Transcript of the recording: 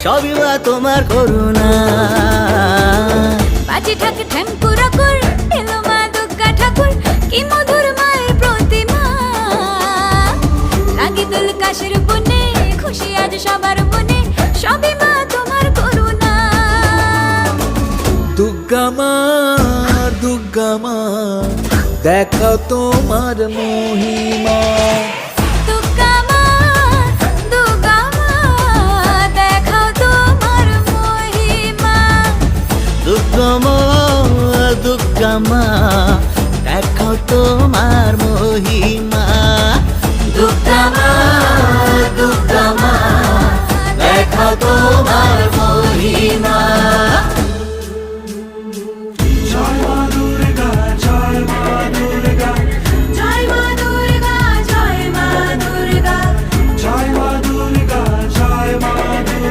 সবই মা তোমার করুণা। বাজে ঢাক ঠ্যাঙ্কুরা কর এলো মা দুর্গা ঠাকুর, কি মধুর মায়ের প্রতিমা। লাগে দুল কাশের বনে, খুশি আজ সবার মনে, সবই মা তোমার করুণা। দুর্গা মা দেখাও তোমার মহিমা। দুর্গা মা দেখাও তোমার মহিমা। দুর্গা মা দেখাও তোমার মহিমা। দুর্গা মা দেখাও তোমার